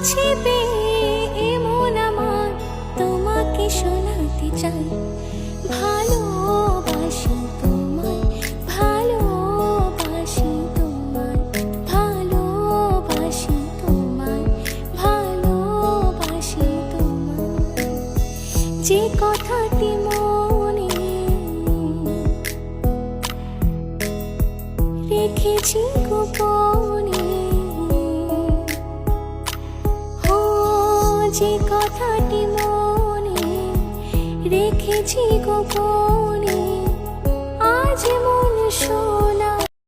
কাছে পেয়ে এমন আমার তোমাকে শোনাতে চাই। ভালোবাসি তোমায়, ভালোবাসি তোমায়, ভালোবাসি তোমায়, ভালোবাসি তোমায়। যে কথাটি মনে রেখেছি গোপনে, যে কথাটি মনে রেখেছি গোপনে, আজ মন শোনা